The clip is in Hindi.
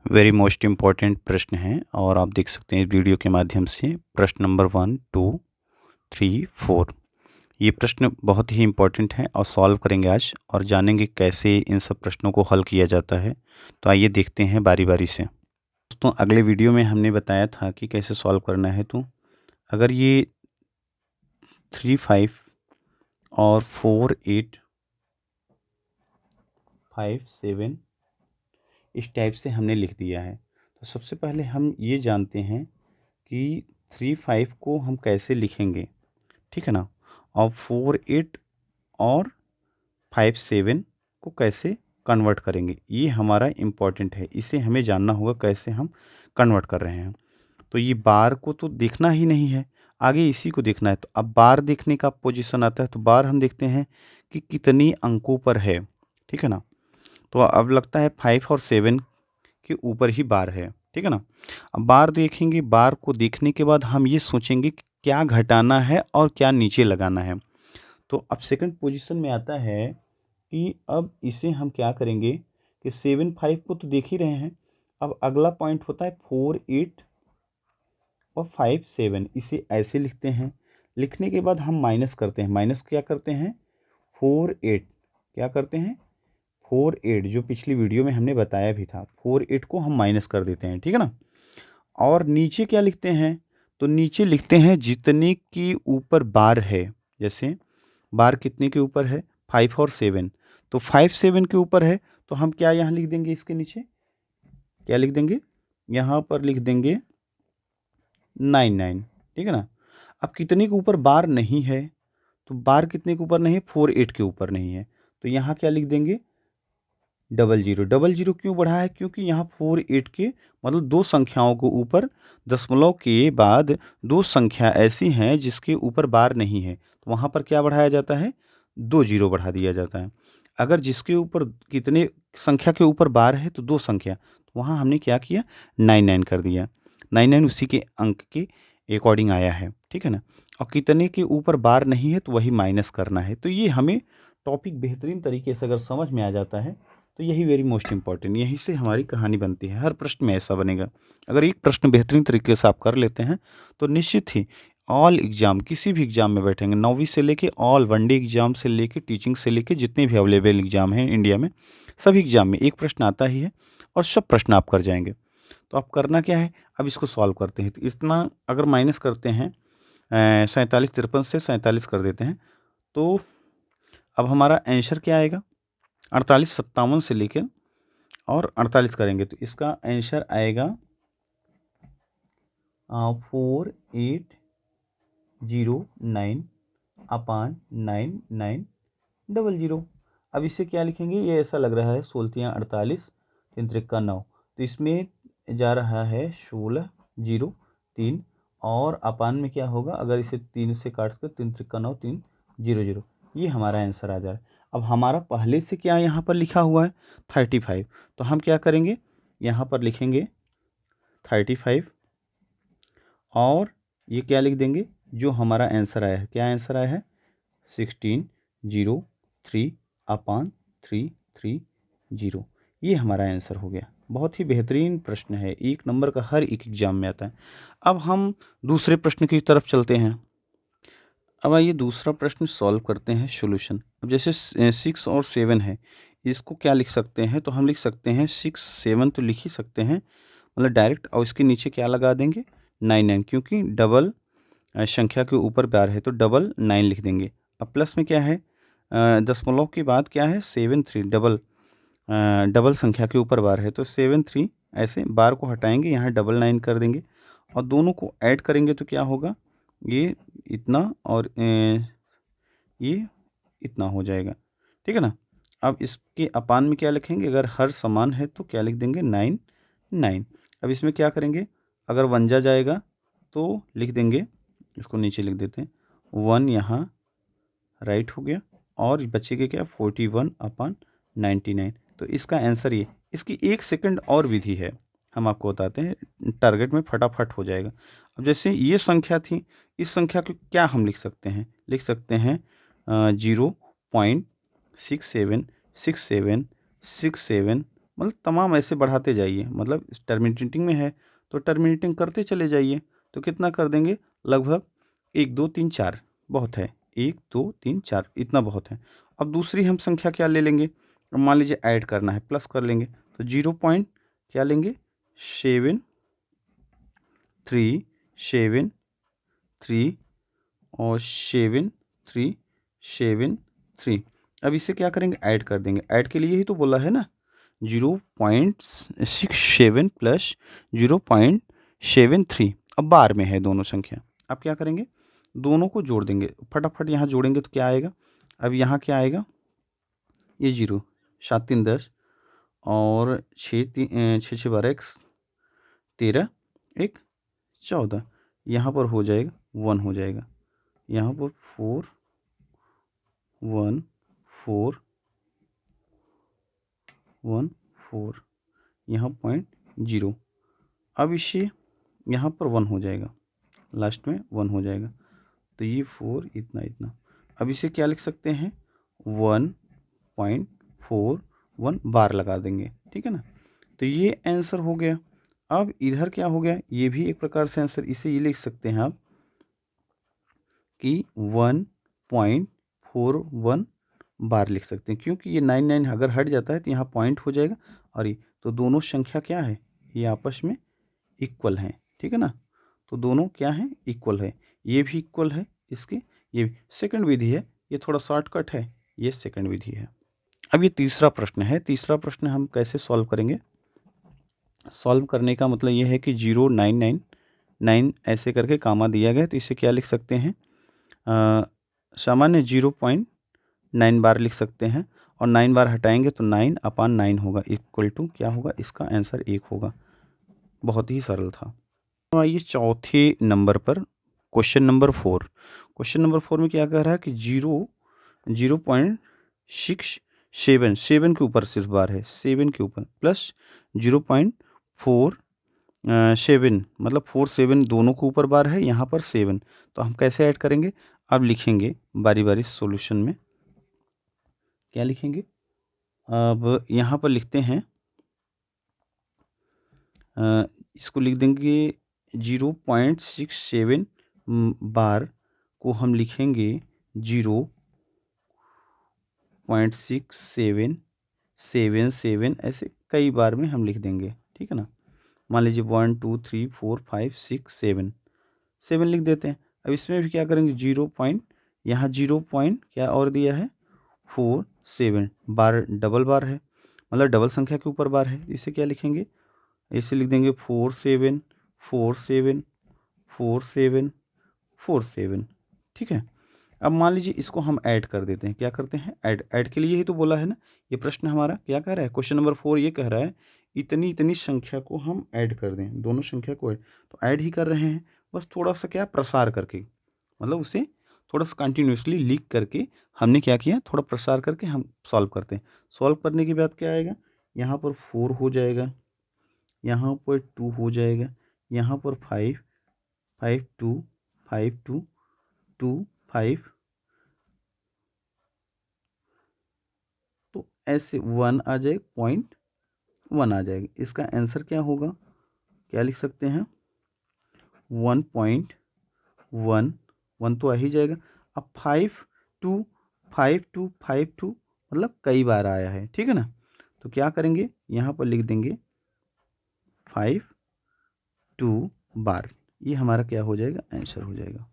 वेरी मोस्ट इम्पॉर्टेंट प्रश्न है और आप देख सकते हैं इस वीडियो के माध्यम से प्रश्न नंबर 1, 2, 3, 4। ये प्रश्न बहुत ही इम्पोर्टेंट हैं और सॉल्व करेंगे आज और जानेंगे कैसे इन सब प्रश्नों को हल किया जाता है। तो आइए देखते हैं बारी बारी से। दोस्तों, अगले वीडियो में हमने बताया था कि कैसे सॉल्व करना है। तो अगर ये 3, 5 और 4, 8, 5, 7 इस टाइप से हमने लिख दिया है, तो सबसे पहले हम ये जानते हैं कि 3, 5 को हम कैसे लिखेंगे, ठीक है ना? और 4, 8 और 5, 7 को कैसे कन्वर्ट करेंगे, ये हमारा इम्पोर्टेंट है। इसे हमें जानना होगा कैसे हम कन्वर्ट कर रहे हैं। तो ये बार को तो देखना ही नहीं है, आगे इसी को देखना है। तो अब बार देखने का पोजीशन आता है, तो बार हम देखते हैं कि कितनी अंकों पर है, ठीक है ना? तो अब लगता है 5 और 7 के ऊपर ही बार है, ठीक है ना? अब बार देखेंगे, बार को देखने के बाद हम ये सोचेंगे कि क्या घटाना है और क्या नीचे लगाना है। तो अब सेकंड पोजीशन में आता है कि अब इसे हम क्या करेंगे कि 7, 5 को तो देख ही रहे हैं। अब अगला पॉइंट होता है 4, 8 और 5, 7। इसे ऐसे लिखते हैं। लिखने के बाद हम माइनस करते हैं। माइनस क्या करते हैं? 4, 8 क्या करते हैं? 4, 8 जो पिछली वीडियो में हमने बताया भी था। 4, 8 को हम माइनस कर देते हैं, ठीक है ना? और नीचे क्या लिखते हैं? तो नीचे लिखते हैं जितने की ऊपर बार है। जैसे बार कितने के ऊपर है? 5 और 7। तो 5, 7 के ऊपर है, तो हम क्या यहाँ लिख देंगे? इसके नीचे क्या लिख देंगे? यहाँ पर लिख देंगे 9, 9, ठीक है ना? अब कितने के ऊपर बार नहीं है? तो बार कितने के ऊपर नहीं है? 4, 8 के ऊपर नहीं है। तो यहाँ क्या लिख देंगे? 00। 00 क्यों बढ़ा है? क्योंकि यहाँ 4, 8 के मतलब दो संख्याओं के ऊपर दशमलव के बाद दो संख्या ऐसी हैं जिसके ऊपर बार नहीं है, तो वहाँ पर क्या बढ़ाया जाता है? 2 जीरो बढ़ा दिया जाता है। अगर जिसके ऊपर कितने संख्या के ऊपर बार है तो दो संख्या, तो वहाँ हमने क्या किया? 99 कर दिया। 99 उसी के अंक के अकॉर्डिंग आया है, ठीक है ना? और कितने के ऊपर बार नहीं है तो वही माइनस करना है। तो ये हमें टॉपिक बेहतरीन तरीके से अगर समझ में आ जाता है, तो यही वेरी मोस्ट इंपॉर्टेंट, यहीं से हमारी कहानी बनती है। हर प्रश्न में ऐसा बनेगा। अगर एक प्रश्न बेहतरीन तरीके से आप कर लेते हैं, तो निश्चित ही ऑल एग्ज़ाम, किसी भी एग्ज़ाम में बैठेंगे, 9वीं से लेके ऑल वनडे एग्ज़ाम से लेके टीचिंग से लेके जितने भी अवेलेबल एग्ज़ाम हैं इंडिया में, सभी एग्ज़ाम में एक प्रश्न आता ही है और सब प्रश्न आप कर जाएँगे। तो अब करना क्या है? अब इसको सॉल्व करते हैं। तो इतना अगर माइनस करते हैं 47 53 से 47 कर देते हैं, तो अब हमारा आंसर क्या आएगा? 48 57 से लेके और 48 करेंगे, तो इसका आंसर आएगा 4809 अपान 9900। अब इसे क्या लिखेंगे? ये ऐसा लग रहा है 16 48 3 त्रिक्का 9, तो इसमें जा रहा है 16 0 3 और अपान में क्या होगा? अगर इसे 3 से काट कर 3 त्रिक्का 9 3 0 0, ये हमारा आंसर आ जा रहा है। अब हमारा पहले से क्या यहाँ पर लिखा हुआ है? 35। तो हम क्या करेंगे? यहाँ पर लिखेंगे 35 और ये क्या लिख देंगे? जो हमारा आंसर आया है, क्या आंसर आया है? 1603 अपान 330। ये हमारा आंसर हो गया। बहुत ही बेहतरीन प्रश्न है, एक नंबर का हर एक एग्जाम में आता है। अब हम दूसरे प्रश्न की तरफ चलते हैं। अब आइए दूसरा प्रश्न सॉल्व करते हैं सॉल्यूशन। अब जैसे 6 और 7 है, इसको क्या लिख सकते हैं? तो हम लिख सकते हैं 6 7 तो लिख ही सकते हैं, मतलब डायरेक्ट। और इसके नीचे क्या लगा देंगे? 9 9, क्योंकि डबल संख्या के ऊपर बार है तो डबल 9 लिख देंगे। अब प्लस में क्या है? दशमलव के बाद क्या है? 7 3, डबल डबल संख्या के ऊपर बार है तो 7 3, ऐसे बार को हटाएंगे, यहाँ डबल 9 कर देंगे और दोनों को ऐड करेंगे तो क्या होगा? ये इतना और ये इतना हो जाएगा, ठीक है ना? अब इसके अपान में क्या लिखेंगे? अगर हर समान है तो क्या लिख देंगे? 9 9। अब इसमें क्या करेंगे? अगर वंजा जाएगा तो लिख देंगे, इसको नीचे लिख देते हैं, 1 यहाँ राइट हो गया और बचेगा क्या? 41 अपान 99। तो इसका आंसर ये। इसकी एक सेकंड और विधि है, हम आपको बताते हैं, टारगेट में फटाफट हो जाएगा। अब जैसे ये संख्या थी, इस संख्या को क्या हम लिख सकते हैं? लिख सकते हैं 0.676767 मतलब तमाम ऐसे बढ़ाते जाइए, मतलब टर्मिनेटिंग में है तो टर्मिनेटिंग करते चले जाइए। तो कितना कर देंगे, लगभग 1 2 3 4 बहुत है, 1 2 3 4 इतना बहुत है। अब दूसरी हम संख्या क्या ले लेंगे, अब मान लीजिए ऐड करना है, प्लस कर लेंगे तो 0 पॉइंट क्या लेंगे 7 3 7 3 और 7 3 7 3। अब इसे क्या करेंगे, ऐड कर देंगे। ऐड के लिए ही तो बोला है ना, 0.67 प्लस 0.73। अब बार में है दोनों संख्या। अब क्या करेंगे, दोनों को जोड़ देंगे, फटाफट यहाँ जोड़ेंगे तो क्या आएगा, अब यहाँ क्या आएगा, ये 0 7 3 10 और 6 6 12 एक्स 13 1 14, यहाँ पर हो जाएगा 1 हो जाएगा, यहाँ पर 4 1 4 1 4, यहाँ 0.0। अब इसे यहाँ पर 1 हो जाएगा, लास्ट में 1 हो जाएगा, तो ये 4 इतना इतना। अब इसे क्या लिख सकते हैं, 1.41 बार लगा देंगे, ठीक है ना। तो ये आंसर हो गया। अब इधर क्या हो गया, ये भी एक प्रकार से आंसर, इसे ये लिख सकते हैं आप कि 1.41 बार लिख सकते हैं, क्योंकि ये 99 अगर हट जाता है तो यहाँ पॉइंट हो जाएगा, और ये तो दोनों संख्या क्या है, ये आपस में इक्वल हैं, ठीक है ना। तो दोनों क्या हैं, इक्वल है, ये भी इक्वल है इसके, ये भी। सेकंड विधि है, ये थोड़ा शॉर्टकट है, ये सेकंड विधि है। अब ये तीसरा प्रश्न है। तीसरा प्रश्न हम कैसे सॉल्व करेंगे, सॉल्व करने का मतलब ये है कि 0.999 ऐसे करके कामा दिया गया, तो इसे क्या लिख सकते हैं, सामान्य 0.9 बार लिख सकते हैं, और 9 बार हटाएंगे तो 9/9 होगा, इक्वल टू क्या होगा, इसका आंसर 1 होगा। बहुत ही सरल था। तो आइए चौथे नंबर पर, क्वेश्चन नंबर 4। क्वेश्चन नंबर 4 में क्या कह रहा है कि 0.67 7 के ऊपर सिर्फ बार है, 7 के ऊपर प्लस 0.47 मतलब 47 दोनों के ऊपर बार है, यहाँ पर 7। तो हम कैसे ऐड करेंगे, अब लिखेंगे बारी बारी सॉल्यूशन में, क्या लिखेंगे, अब यहाँ पर लिखते हैं, इसको लिख देंगे 0.67 बार को हम लिखेंगे 0.6777 ऐसे कई बार में हम लिख देंगे, ठीक है ना। मान लीजिए 1 2 3 4 5 6 7 7 लिख देते हैं। अब इसमें भी क्या करेंगे, 0 पॉइंट, यहाँ 0 पॉइंट क्या और दिया है 47 बार, डबल बार है, मतलब डबल संख्या के ऊपर बार है, इसे क्या लिखेंगे, इसे लिख देंगे 47 47 47 47, ठीक है। अब मान लीजिए इसको हम ऐड कर देते हैं, क्या करते हैं, ऐड। ऐड के लिए ही तो बोला है ना, ये प्रश्न हमारा क्या कह रहा है, क्वेश्चन नंबर 4 ये कह रहा है इतनी इतनी संख्या को हम ऐड कर दें, दोनों संख्या को ऐड, तो ऐड ही कर रहे हैं, बस थोड़ा सा क्या प्रसार करके, मतलब उसे थोड़ा सा कंटिन्यूसली लिख करके हमने क्या किया, थोड़ा प्रसार करके हम सॉल्व करते हैं। सॉल्व करने के बाद क्या आएगा, यहाँ पर 4 हो जाएगा, यहाँ पर 2 हो जाएगा, यहाँ पर 5 5 2 5 2 2 5, तो ऐसे 1 आ जाएगा, 0.1 आ जाएगा। इसका आंसर क्या होगा, क्या लिख सकते हैं, 1.1 1 तो आ ही जाएगा। अब 5 2 5 2 5 2 मतलब कई बार आया है, ठीक है ना। तो क्या करेंगे, यहाँ पर लिख देंगे 5 2 बार, ये हमारा क्या हो जाएगा, आंसर हो जाएगा।